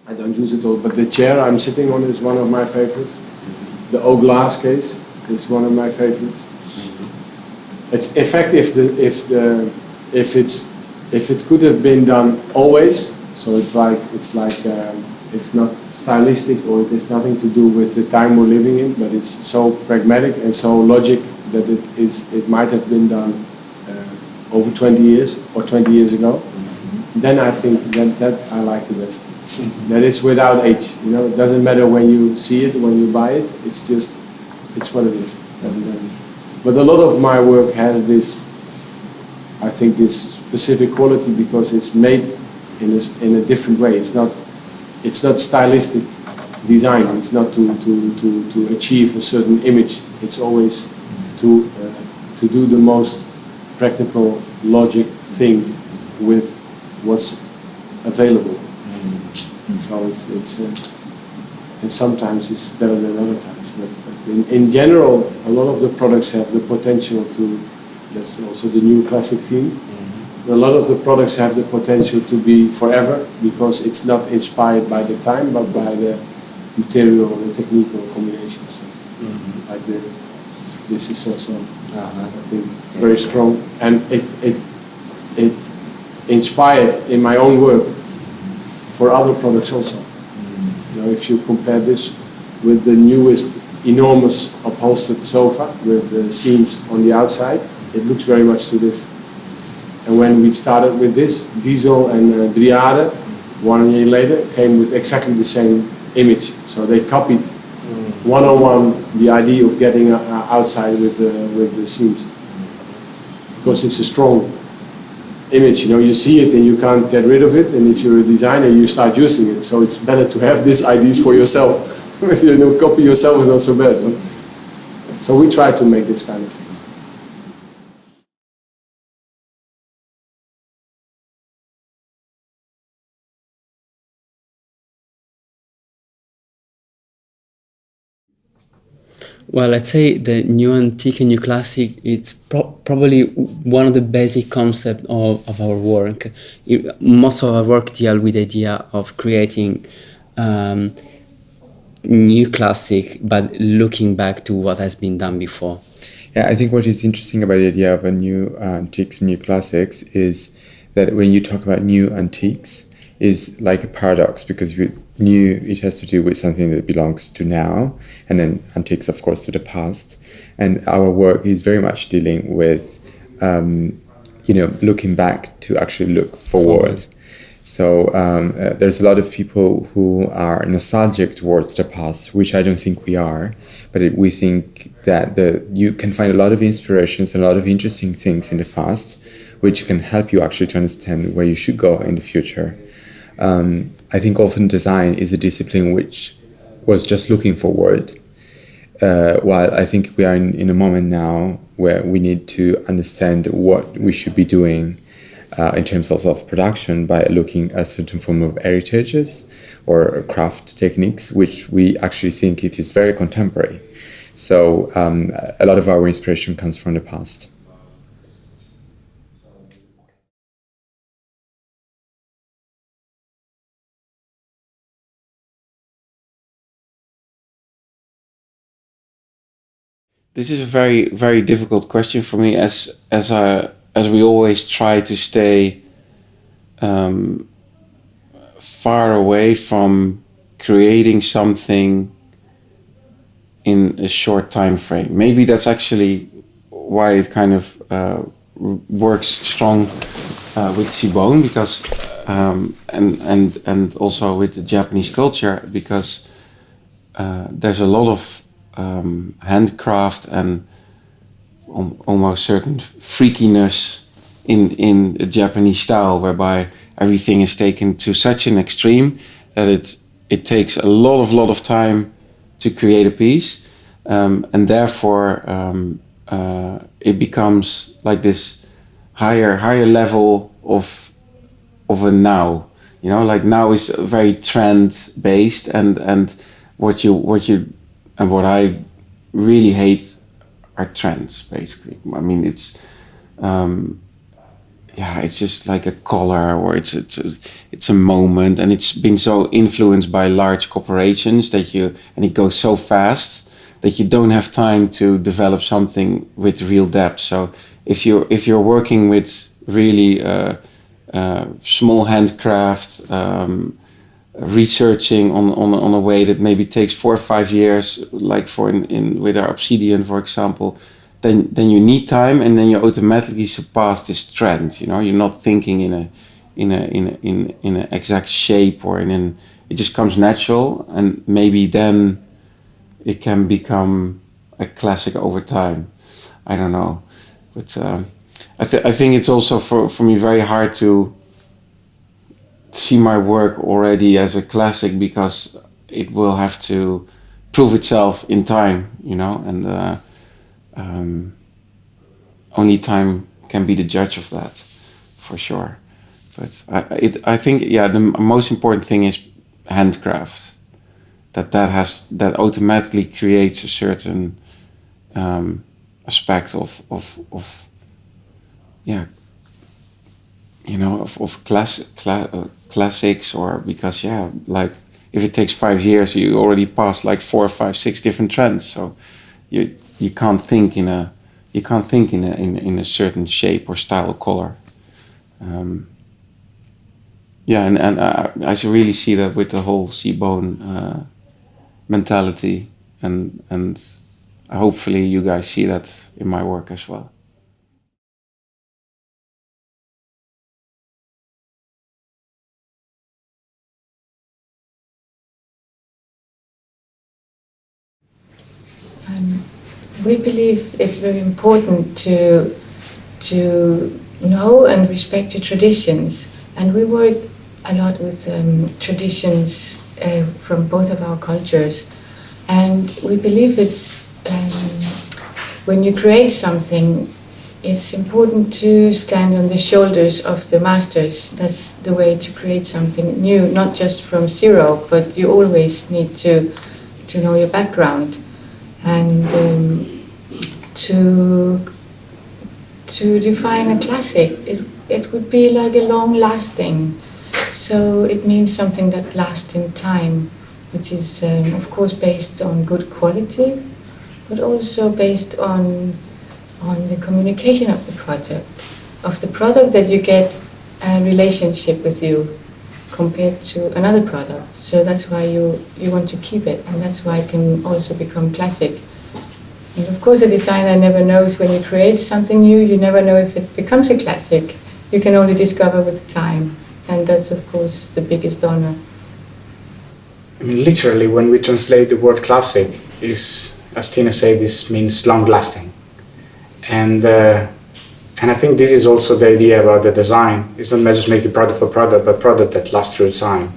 I don't use it all, but the chair I'm sitting on is one of my favorites. The oak glass case is one of my favorites. It's in fact if it could have been done always, so it's not stylistic or it has nothing to do with the time we're living in, but it's so pragmatic and so logic that it might have been done over 20 years or 20 years ago. Then I think that I like the best. That it's without age. It doesn't matter when you see it, when you buy it. It's what it is. But a lot of my work has this, I think, this specific quality because it's made in a different way. It's not stylistic design. It's not to achieve a certain image. It's always to do the most practical, logic thing with what's available. So and sometimes it's better than other times. But in general, a lot of the products have the potential to. That's also the new classic theme. A lot of the products have the potential to be forever because it's not inspired by the time, but by the material and the technical combinations. Like this is also, I think, very strong, and it inspired in my own work for other products also. If you compare this with the newest enormous upholstered sofa with the seams on the outside, it looks very much to this. And when we started with this, Diesel and Driade, 1 year later, came with exactly the same image. So they copied one-on-one the idea of getting outside with the seams. Because it's a strong image, you see it and you can't get rid of it, and if you're a designer you start using it, so it's better to have these ideas for yourself. Copy yourself is not so bad. No? So we try to make this kind of thing. Well, let's say the new antique and new classic, it's probably one of the basic concepts of our work. Most of our work deal with the idea of creating new classic, but looking back to what has been done before. Yeah, I think what is interesting about the idea of a new antiques, new classics, is that when you talk about new antiques, is like a paradox, because new, it has to do with something that belongs to now, and then antiques, of course, to the past. And our work is very much dealing with, looking back to actually look forward. So there's a lot of people who are nostalgic towards the past, which I don't think we are, but we think that you can find a lot of inspirations, a lot of interesting things in the past, which can help you actually to understand where you should go in the future. I think often design is a discipline which was just looking forward, while I think we are in a moment now where we need to understand what we should be doing in terms also of production by looking at certain form of heritages or craft techniques, which we actually think it is very contemporary. So a lot of our inspiration comes from the past. This is a very, very difficult question for me, as we always try to stay far away from creating something in a short time frame. Maybe that's actually why it kind of works strong with CIBONE, because and also with the Japanese culture, because there's a lot of handcraft and almost certain freakiness in the Japanese style, whereby everything is taken to such an extreme that it takes a lot of time to create a piece, and therefore it becomes like this higher level of a now. Like now is very trend based, and what I really hate are trends, basically. I mean, yeah, it's just like a color, or it's a moment, and it's been so influenced by large corporations and it goes so fast that you don't have time to develop something with real depth. So if you're working with really small handcraft, researching on a way that maybe takes 4 or 5 years, like with our obsidian, for example, then you need time, and then you automatically surpass this trend. You know, you're not thinking in a exact shape, or it just comes natural, and maybe then it can become a classic over time. I don't know, but I think it's also for me very hard to see my work already as a classic, because it will have to prove itself in time, you know, and only time can be the judge of that, for sure. But I think, yeah, the most important thing is handcraft. That automatically creates a certain aspect of yeah, you know, of classics, or because, yeah, like if it takes 5 years, you already passed like 4, 5, 6 different trends. So you can't think in a certain shape or style or color. Yeah, and I really see that with the whole CIBONE mentality, and hopefully you guys see that in my work as well. We believe it's very important to know and respect your traditions, and we work a lot with traditions from both of our cultures, and we believe it's when you create something, it's important to stand on the shoulders of the masters. That's the way to create something new, not just from zero, but you always need to know your background. And to define a classic, it would be like a long-lasting. So it means something that lasts in time, which is of course based on good quality, but also based on the communication of the product that you get a relationship with you compared to another product. So that's why you want to keep it, and that's why it can also become classic. And of course a designer never knows when you create something new, you never know if it becomes a classic. You can only discover with time, and that's of course the biggest honor. I mean, literally when we translate the word classic, is, as Tina said, this means long-lasting. And I think this is also the idea about the design. It's not just making product for product, but product that lasts through time.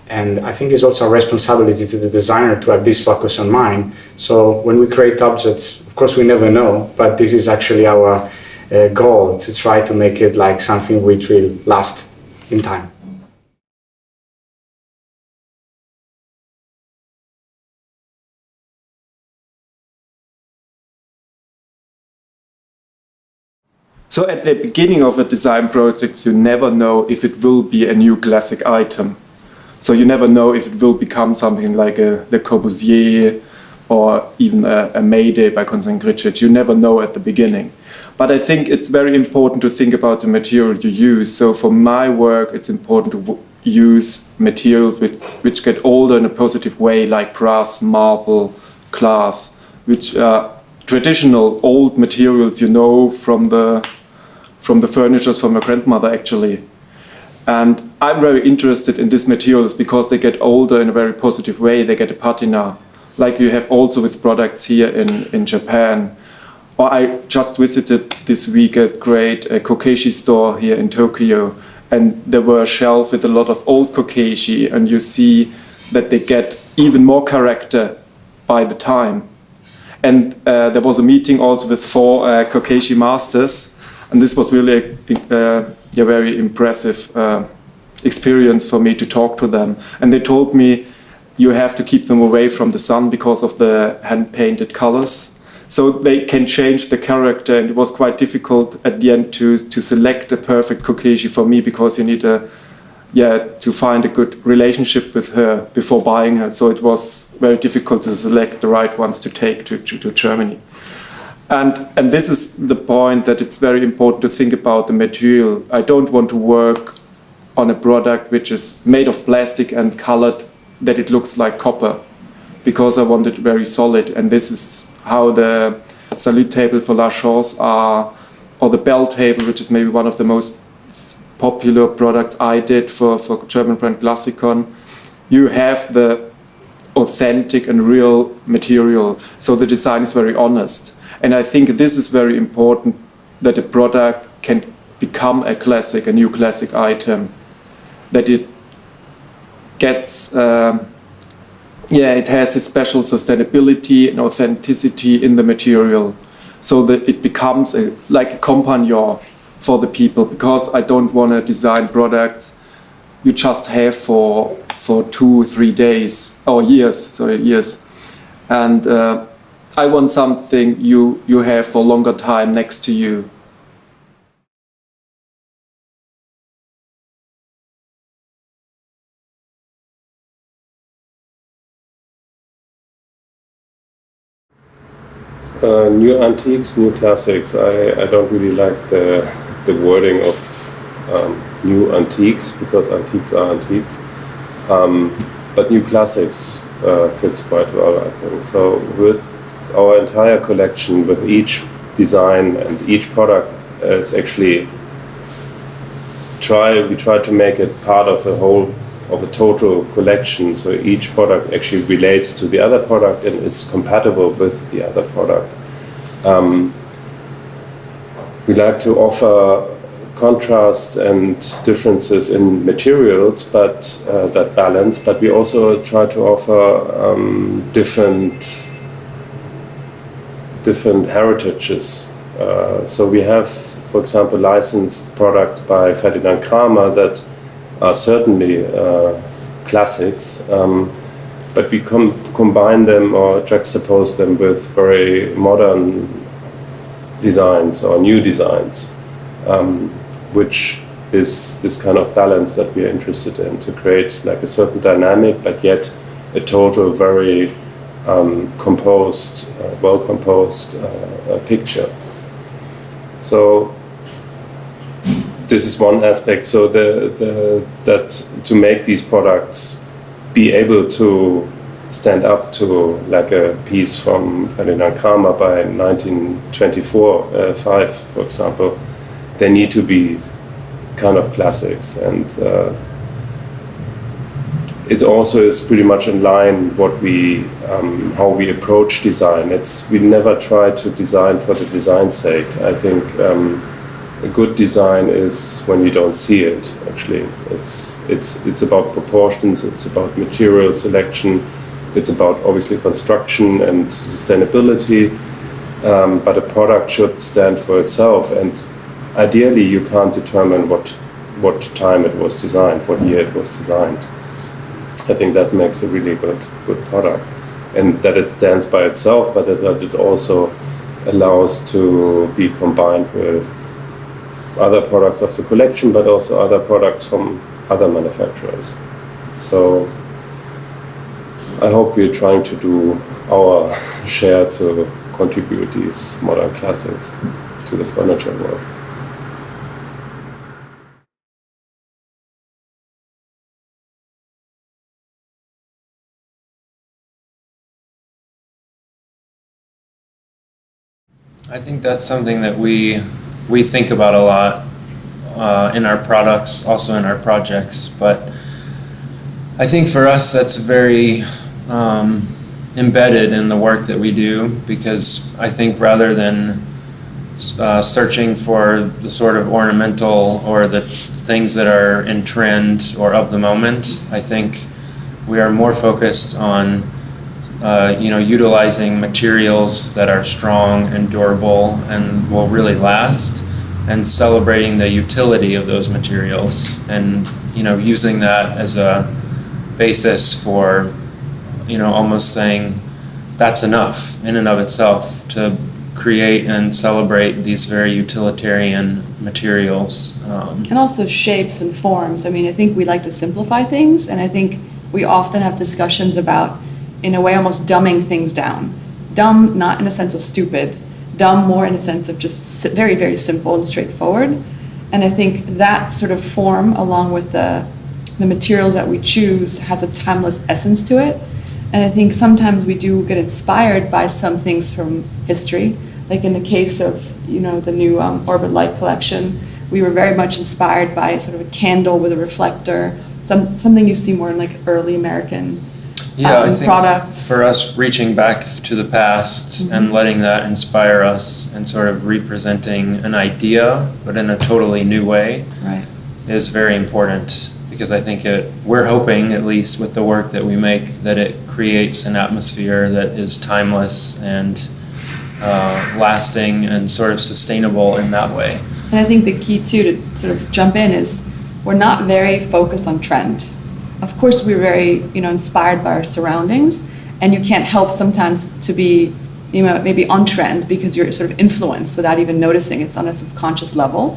And I think it's also a responsibility to the designer to have this focus on mind. So when we create objects, of course we never know, but this is actually our goal, to try to make it like something which will last in time. So at the beginning of a design project, you never know if it will be a new classic item. So you never know if it will become something like a Le Corbusier or even a Mayday by Constantin Gricic. You never know at the beginning. But I think it's very important to think about the material you use. So for my work, it's important to use materials which get older in a positive way, like brass, marble, glass, which are traditional old materials, you know, from the furniture from my grandmother actually. And I'm very interested in these materials because they get older in a very positive way. They get a patina, like you have also with products here in Japan. Or I just visited this week a great kokeshi store here in Tokyo, and there were a shelf with a lot of old kokeshi, and you see that they get even more character by the time. And there was a meeting also with 4 kokeshi masters, and this was really a very impressive experience for me to talk to them. And they told me you have to keep them away from the sun because of the hand-painted colors. So they can change the character, and it was quite difficult at the end to select a perfect kokeshi for me, because you need to find a good relationship with her before buying her. So it was very difficult to select the right ones to take to Germany. And this is the point, that it's very important to think about the material. I don't want to work on a product which is made of plastic and colored that it looks like copper, because I want it very solid. And this is how the salute table for La Chance are, or the bell table, which is maybe one of the most popular products I did for German brand Classicon. You have the authentic and real material, so the design is very honest. And I think this is very important, that a product can become a classic, a new classic item, that it gets, it has a special sustainability and authenticity in the material, so that it becomes like a companion for the people, because I don't want to design products you just have for 2-3 days or years. And I want something you have for a longer time next to you. New antiques, new classics. I don't really like the wording of new antiques, because antiques are antiques. But new classics fits quite well, I think. So with our entire collection, with each design and each product, is actually we try to make it part of a whole, of a total collection. So each product actually relates to the other product and is compatible with the other product. We like to offer contrast and differences in materials, but that balance. But we also try to offer different heritages. So we have, for example, licensed products by Ferdinand Kramer that are certainly classics, but we combine them or juxtapose them with very modern designs or new designs, which is this kind of balance that we are interested in, to create like a certain dynamic, but yet a total, very composed, well-composed picture. So this is one aspect. So that to make these products be able to stand up to like a piece from Ferdinand Kramer by 1924, for example, they need to be kind of classics, and it also is pretty much in line what we how we approach design. We never try to design for the design's sake. I think a good design is when you don't see it. Actually, it's about proportions. It's about material selection. It's about obviously construction and sustainability. But a product should stand for itself, and ideally you can't determine what time it was designed, what year it was designed. I think that makes a really good product, and that it stands by itself, but that it also allows to be combined with other products of the collection, but also other products from other manufacturers. So I hope we're trying to do our share to contribute these modern classics to the furniture world. I think that's something that we think about a lot in our products, also in our projects. But I think for us that's very embedded in the work that we do, because I think rather than searching for the sort of ornamental or the things that are in trend or of the moment, I think we are more focused on utilizing materials that are strong and durable and will really last, and celebrating the utility of those materials, and using that as a basis for almost saying that's enough in and of itself to create and celebrate these very utilitarian materials. And also shapes and forms. I mean, I think we like to simplify things, and I think we often have discussions about, in a way, almost dumbing things down. Dumb, not in a sense of stupid, dumb more in a sense of just very, very simple and straightforward. And I think that sort of form, along with the materials that we choose, has a timeless essence to it. And I think sometimes we do get inspired by some things from history. Like in the case of, the new Orbit Light collection, we were very much inspired by sort of a candle with a reflector, something you see more in like early American I think products. For us, reaching back to the past and letting that inspire us and sort of representing an idea, but in a totally new way, right, is very important. Because I think we're hoping, at least with the work that we make, that it creates an atmosphere that is timeless and lasting and sort of sustainable in that way. And I think the key too, to sort of jump in, is we're not very focused on trend. Of course, we're very inspired by our surroundings, and you can't help sometimes to be maybe on trend because you're sort of influenced without even noticing. It's on a subconscious level.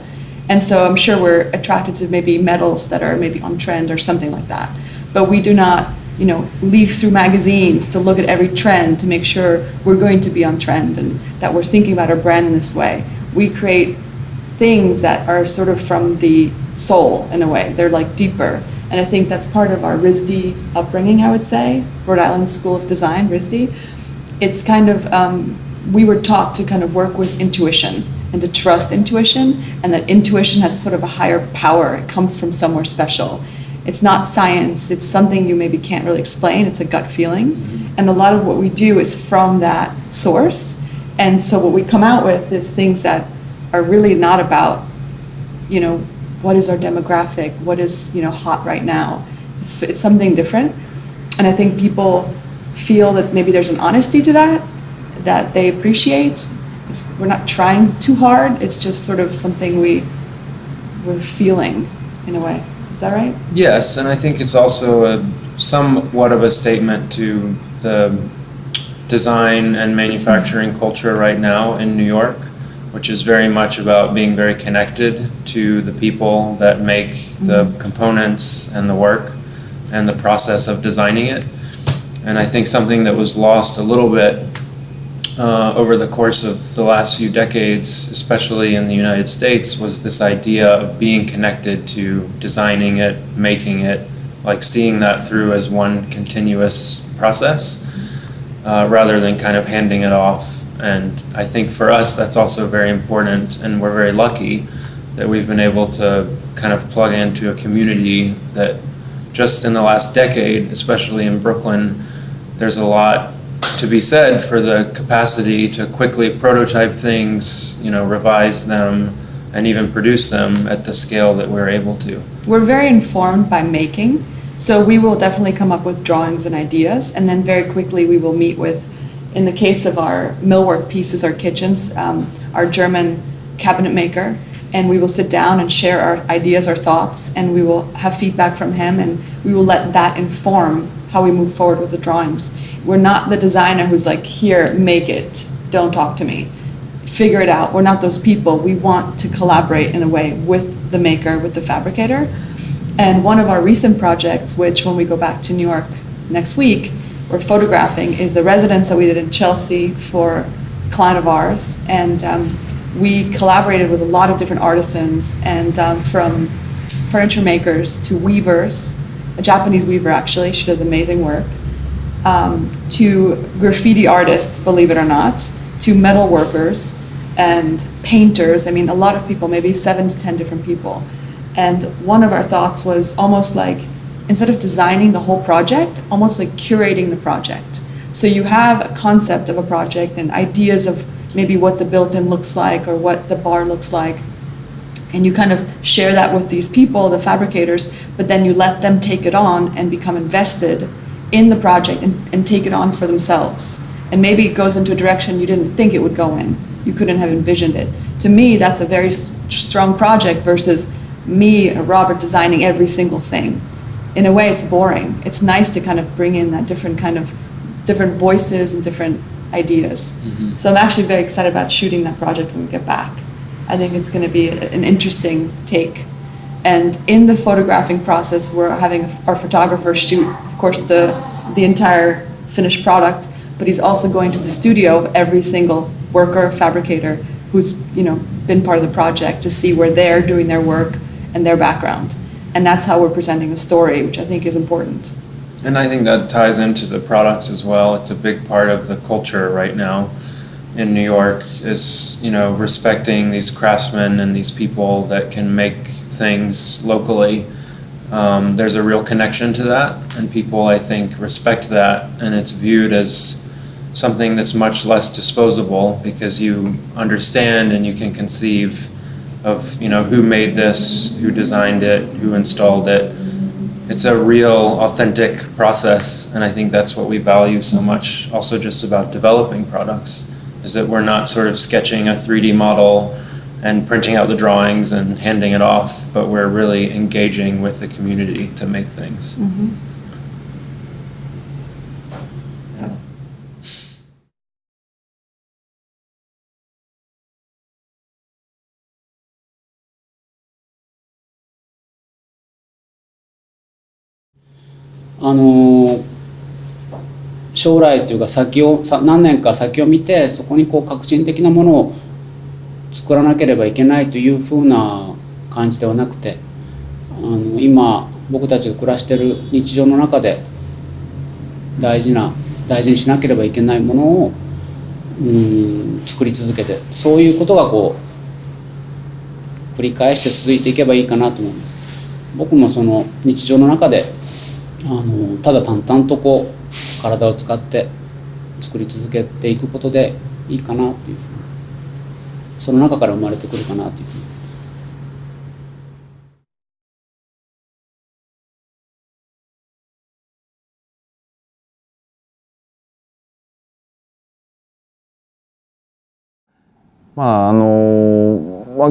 And so I'm sure we're attracted to maybe metals that are maybe on trend or something like that. But we do not, leaf through magazines to look at every trend to make sure we're going to be on trend and that we're thinking about our brand in this way. We create things that are sort of from the soul in a way. They're like deeper. And I think that's part of our RISD upbringing, I would say, Rhode Island School of Design, RISD. It's kind of, we were taught to kind of work with intuition and to trust intuition, and that intuition has sort of a higher power. It comes from somewhere special. It's not science. It's something you maybe can't really explain. It's a gut feeling. And a lot of what we do is from that source. And so what we come out with is things that are really not about, what is our demographic? What is, hot right now? It's something different. And I think people feel that maybe there's an honesty to that they appreciate. We're not trying too hard. It's just sort of something we're feeling in a way. Is that right? Yes, and I think it's also somewhat of a statement to the design and manufacturing culture right now in New York, which is very much about being very connected to the people that make the components and the work and the process of designing it. And I think something that was lost a little bit over the course of the last few decades, especially in the United States, was this idea of being connected to designing it, making it, like seeing that through as one continuous process, rather than kind of handing it off. And I think for us that's also very important, and we're very lucky that we've been able to kind of plug into a community that just in the last decade, especially in Brooklyn, there's a lot to be said for the capacity to quickly prototype things, revise them, and even produce them at the scale that we're able to. We're very informed by making, so we will definitely come up with drawings and ideas, and then very quickly we will meet with, in the case of our millwork pieces, our kitchens, our German cabinet maker, and we will sit down and share our ideas, our thoughts, and we will have feedback from him, and we will let that inform how we move forward with the drawings. We're not the designer who's like, here, make it, don't talk to me, figure it out. We're not those people. We want to collaborate in a way with the maker, with the fabricator. And one of our recent projects, which when we go back to New York next week, we're photographing, is a residence that we did in Chelsea for a client of ours. And we collaborated with a lot of different artisans, and from furniture makers to weavers, a Japanese weaver actually, she does amazing work, to graffiti artists, believe it or not, to metal workers and painters. I mean, a lot of people, maybe 7 to 10 different people. And one of our thoughts was almost like, instead of designing the whole project, almost like curating the project. So you have a concept of a project and ideas of maybe what the built-in looks like or what the bar looks like. And you kind of share that with these people, the fabricators, but then you let them take it on and become invested in the project and take it on for themselves. And maybe it goes into a direction you didn't think it would go in. You couldn't have envisioned it. To me, that's a very strong project versus me, Robert, designing every single thing. In a way, it's boring. It's nice to kind of bring in that different kind of different voices and different ideas. So I'm actually very excited about shooting that project when we get back. I think it's going to be an interesting take. And in the photographing process, we're having our photographer shoot, of course, the entire finished product, but he's also going to the studio of every single worker, fabricator who's been part of the project to see where they're doing their work and their background. And that's how we're presenting a story, which I think is important. And I think that ties into the products as well. It's a big part of the culture right now in New York is, respecting these craftsmen and these people that can make things locally. There's a real connection to that, and people, I think, respect that, and it's viewed as something that's much less disposable because you understand and you can conceive of, who made this, who designed it, who installed it. It's a real, authentic process, and I think that's what we value so much also just about developing products, is that we're not sort of sketching a 3D model and printing out the drawings and handing it off, but we're really engaging with the community to make things.将来というか何年か先を見てそこに革新的なものを作らなければいけないというふうな感じではなくて、今僕たちが暮らしている日常の中で大事にしなければいけないものを作り続けて、そういうことが繰り返して続いていけばいいかなと思います。僕もその日常の中でただ淡々と体を使って作り続けていくことでいいかなっていう、その中から生まれてくるかなという。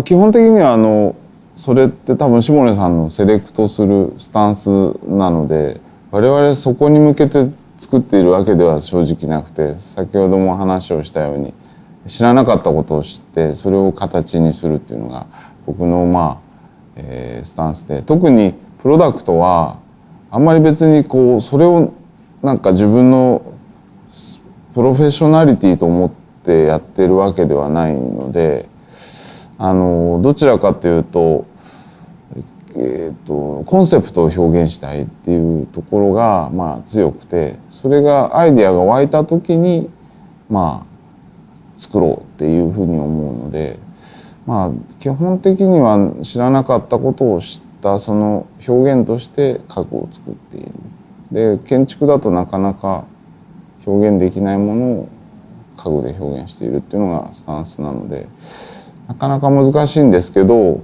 基本的にはそれって多分下根さんのセレクトするスタンスなので、我々そこに向けて作っているわけでは正直なくて、先ほども話をしたように知らなかったことを知ってそれを形にするっていうのが僕のスタンスで、特にプロダクトはあんまり別にそれをなんか自分のプロフェッショナリティと思ってやってるわけではないので、どちらかというと、コンセプトを表現したいっていうところが強くて、それがアイデアが湧いた時に作ろうっていうふうに思うので、基本的には知らなかったことを知ったその表現として家具を作っている。で、建築だとなかなか表現できないものを家具で表現しているっていうのがスタンスなので、なかなか難しいんですけど、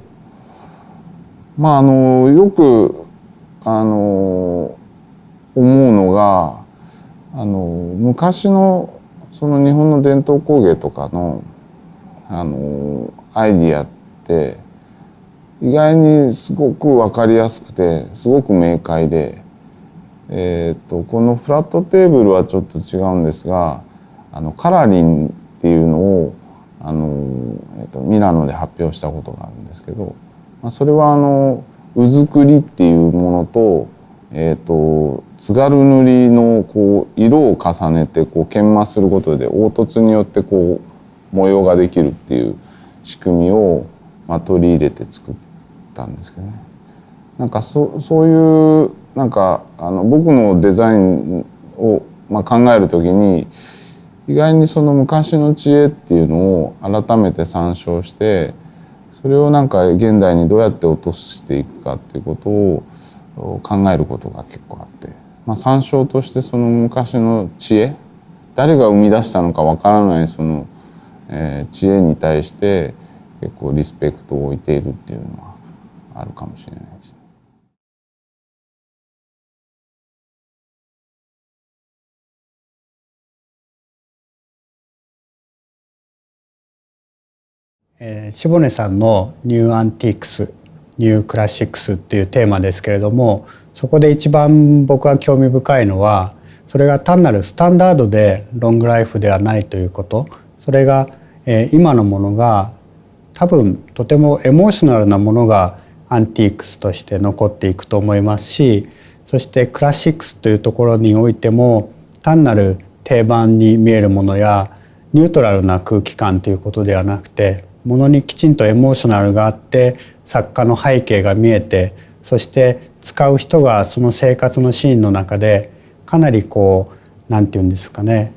よく思うのが昔のその日本の伝統工芸とかのアイディアって意外にすごく分かりやすくてすごく明快で、このフラットテーブルはちょっと違うんですが、カラリンっていうのをミラノで発表したことがあるんですけど、それはうずくりっていうものと、津軽塗りの色を重ねて研磨することで凹凸によって模様ができるっていう仕組みを取り入れて作ったんですけどね。なんかそういうなんか僕のデザインを考えるときに意外にその昔の知恵っていうのを改めて参照して、それをなんか現代にどうやって落としていくかっていうことを考えることが結構あって、参照としてその昔の知恵、誰が生み出したのかわからないその、知恵に対して結構リスペクトを置いているっていうのはあるかもしれないですね。下根さんのニューアンティークス、ニュークラシックスっていうテーマですけれども、そこで一番僕が興味深いのは、それが単なるスタンダードでロングライフではないということ、それが、今のものが多分とてもエモーショナルなものがアンティークスとして残っていくと思いますし、そしてクラシックスというところにおいても単なる定番に見えるものやニュートラルな空気感ということではなくて、ものにきちんとエモーショナルがあって作家の背景が見えて、そして使う人がその生活のシーンの中でかなりなんていうんですかね、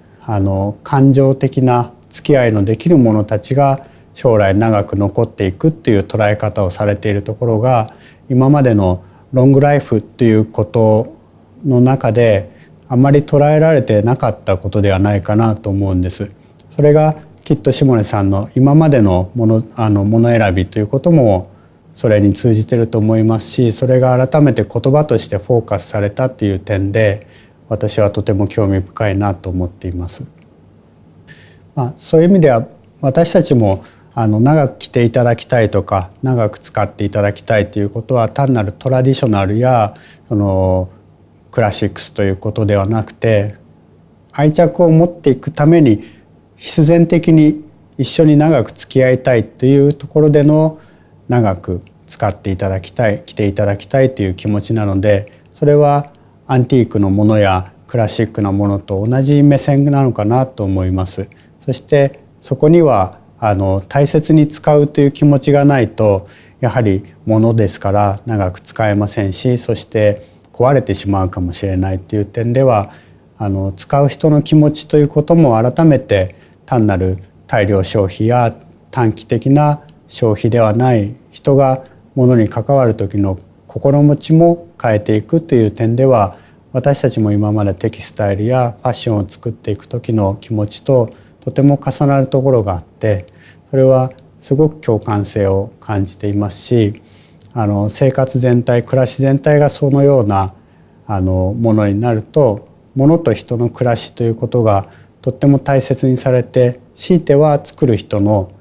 感情的な付き合いのできる者たちが将来長く残っていくっていう捉え方をされているところが、今までのロングライフっていうことの中であまり捉えられてなかったことではないかなと思うんです。それがきっと下根さんの今までのもの選びということもそれに通じてると思いますし、それが改めて言葉としてフォーカスされたという点で私はとても興味深いなと思っています。そういう意味では私たちも長く着ていただきたいとか長く使っていただきたいということは単なるトラディショナルやクラシックスということではなくて、愛着を持っていくために必然的に一緒に長く付き合いたいというところでの長く使っていただきたい、着ていただきたいという気持ちなので、それはアンティークのものやクラシックなものと同じ目線なのかなと思います。そしてそこには大切に使うという気持ちがないとやはり物ですから長く使えませんし、そして壊れてしまうかもしれないという点では使う人の気持ちということも改めて単なる大量消費や短期的な消費ではない、人が物に関わる時の心持ちも変えていくという点では、私たちも今までテキスタイルやファッションを作っていく時の気持ちととても重なるところがあって、それはすごく共感性を感じていますし、生活全体、暮らし全体がそのようなものになると、物と人の暮らしということがとっても大切にされて、強いては作る人の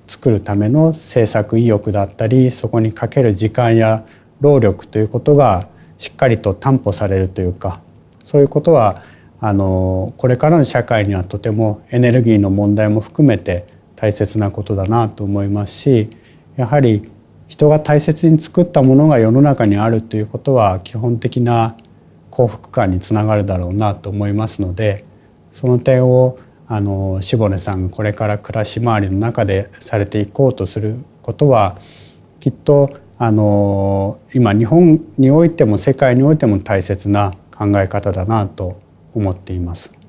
作るための制作意欲だったり、そこにかける時間や労力ということがしっかりと担保されるというか、そういうことはこれからの社会にはとてもエネルギーの問題も含めて大切なことだなと思いますし、やはり人が大切に作ったものが世の中にあるということは基本的な幸福感につながるだろうなと思いますので、その点を下根さんがこれから暮らし周りの中でされていこうとすることは、きっと今日本においても世界においても大切な考え方だなと思っています。